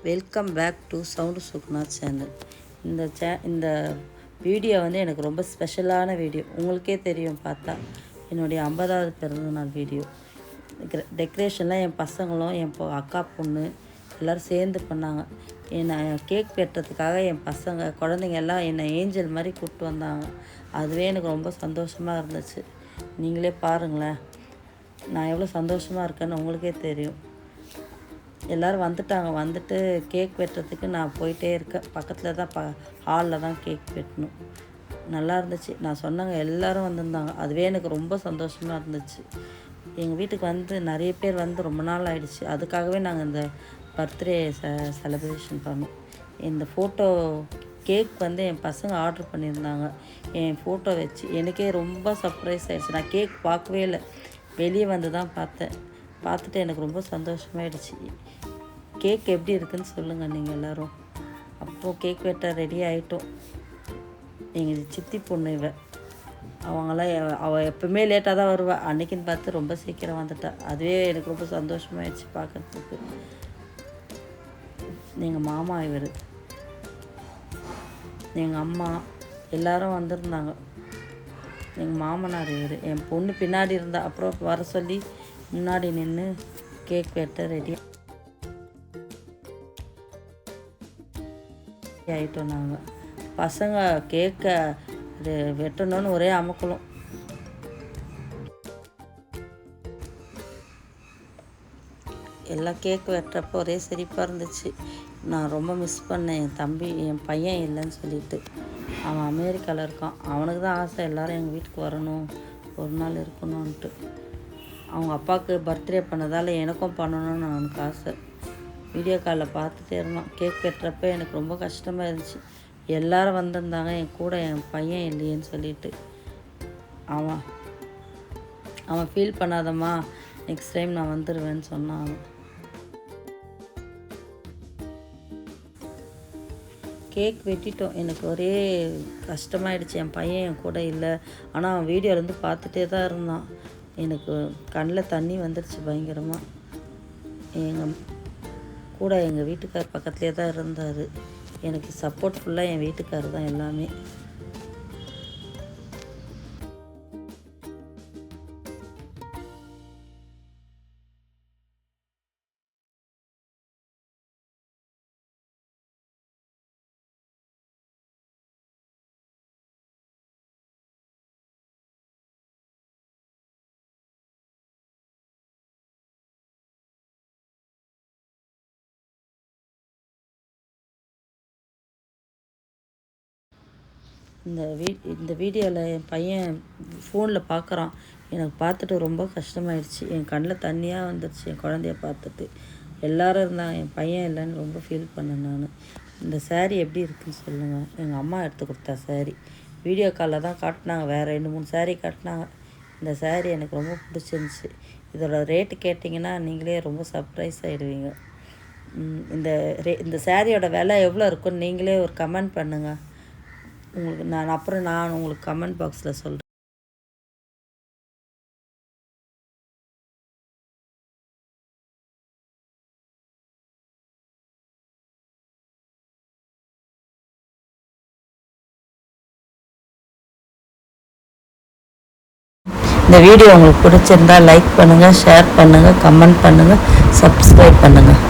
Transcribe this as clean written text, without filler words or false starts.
Welcome back to sound சுக்னா channel. இந்த video வந்து எனக்கு ரொம்ப ஸ்பெஷலான வீடியோ. உங்களுக்கே தெரியும் பார்த்தா, என்னுடைய 50வது பிறந்தநாள் வீடியோ. டெக்கரேஷன்லாம் என் பசங்களும் என் அக்கா பொண்ணு எல்லோரும் சேர்ந்து பண்ணாங்க. என்னை கேக் வெட்டுறதுக்காக என் பசங்க குழந்தைங்க எல்லாம் என்னை ஏஞ்சல் மாதிரி கூப்பிட்டு வந்தாங்க. அதுவே எனக்கு ரொம்ப சந்தோஷமாக இருந்துச்சு. நீங்களே பாருங்களேன், நான் எவ்வளோ சந்தோஷமாக இருக்கேன்னு உங்களுக்கே தெரியும். எல்லோரும் வந்துட்டு கேக் வெட்டுறதுக்கு நான் போயிட்டே இருக்கேன். பக்கத்தில் தான் ஹாலில் தான் கேக் வெட்டணும். நல்லா இருந்துச்சு. நான் சொன்னாங்க, எல்லோரும் வந்திருந்தாங்க. அதுவே எனக்கு ரொம்ப சந்தோஷமாக இருந்துச்சு. எங்கள் வீட்டுக்கு நிறைய பேர் ரொம்ப நாள் ஆகிடுச்சு. அதுக்காகவே நாங்கள் இந்த பர்த்டே செலிப்ரேஷன் பண்ணோம். இந்த ஃபோட்டோ கேக் என் பசங்க ஆர்டர் பண்ணியிருந்தாங்க. என் ஃபோட்டோ வச்சு எனக்கே ரொம்ப சர்ப்ரைஸ் ஆகிடுச்சு. நான் கேக் பார்க்கவே இல்லை, வெளியே வந்து தான் பார்த்துட்டு எனக்கு ரொம்ப சந்தோஷமாயிடுச்சு. கேக் எப்படி இருக்குதுன்னு சொல்லுங்கள் நீங்கள் எல்லோரும். அப்புறம் கேக் வெட்ட ரெடி ஆகிட்டோம். எங்கள் சித்தி பொண்ணு அவள் எப்பவுமே லேட்டாக தான் வருவாள். அன்றைக்கின்னு பார்த்து ரொம்ப சீக்கிரம் வந்துட்டா. அதுவே எனக்கு ரொம்ப சந்தோஷமாயிடுச்சு பார்க்குறதுக்கு. எங்கள் மாமா எங்கள் அம்மா எல்லோரும் வந்திருந்தாங்க. எங்கள் மாமனார் என் பொண்ணு பின்னாடி இருந்தால் அப்புறம் வர சொல்லி முன்னாடி நின்று கேக் வெட்ட ரெடி ஆகிட்டோம். நாங்கள் பசங்க கேக்கை வெட்டணும்னு ஒரே அமுக்கலும். எல்லாம் கேக் வெட்டுறப்போ ஒரே சிரிப்பாக இருந்துச்சு. நான் ரொம்ப மிஸ் பண்ணேன் என் பையன் இல்லைன்னு சொல்லிட்டு. அவன் அமெரிக்காவில் இருக்கான். அவனுக்கு தான் ஆசை எல்லோரும் எங்கள் வீட்டுக்கு வரணும், ஒரு நாள் இருக்கணும்ன்ட்டு. அவங்க அப்பாவுக்கு பர்த்டே பண்ணதால் எனக்கும் பண்ணணும்னு அவனுக்கு ஆசை. வீடியோ காலில் பார்த்துட்டே இருந்தான். கேக் வெட்டுறப்ப எனக்கு ரொம்ப கஷ்டமாக இருந்துச்சு. எல்லோரும் வந்திருந்தாங்க, என் கூட என் பையன் இல்லையேன்னு சொல்லிட்டு. அவன் ஃபீல் பண்ணாதம்மா, நெக்ஸ்ட் டைம் நான் வந்துடுவேன்னு சொன்னான். கேக் வெட்டிட்டோம். எனக்கு ஒரே கஷ்டமாயிடுச்சு, என் பையன் என் கூட இல்லை. ஆனால் அவன் வீடியோலேருந்து பார்த்துட்டே தான் இருந்தான். எனக்கு கண்ணில் தண்ணி வந்துடுச்சு பயங்கரமாக. எங்கள் வீட்டுக்கார் பக்கத்துலேயே தான் இருந்தார். எனக்கு சப்போர்ட் ஃபுல்லாக என் வீட்டுக்கார் தான் எல்லாமே. இந்த வீடியோவில் என் பையன் ஃபோனில் பார்க்குறான். எனக்கு பார்த்துட்டு ரொம்ப கஷ்டமாயிடுச்சு. என் கண்ணில் தண்ணியாக வந்துடுச்சு என் குழந்தைய பார்த்துட்டு. எல்லோரும் இருந்தாங்க, என் பையன் இல்லைன்னு ரொம்ப ஃபீல் பண்ணேன் நான். இந்த சேரீ எப்படி இருக்குதுன்னு சொல்லுங்கள். எங்கள் அம்மா எடுத்து கொடுத்தா சேரீ. வீடியோ காலில் தான் காட்டினாங்க, வேறு 2-3 சேரீ காட்டினாங்க. இந்த சேரீ எனக்கு ரொம்ப பிடிச்சிருந்துச்சி. இதோட ரேட்டு கேட்டிங்கன்னா நீங்களே ரொம்ப சர்ப்ரைஸ் ஆகிடுவீங்க. இந்த சேரீயோட விலை எவ்வளோ இருக்குன்னு நீங்களே ஒரு கமெண்ட் பண்ணுங்கள். நான் உங்களுக்கு கமெண்ட் பாக்ஸில் சொல்கிறேன். இந்த வீடியோ உங்களுக்கு பிடிச்சிருந்தா லைக் பண்ணுங்கள், ஷேர் பண்ணுங்கள், கமெண்ட் பண்ணுங்கள், சப்ஸ்கிரைப் பண்ணுங்கள்.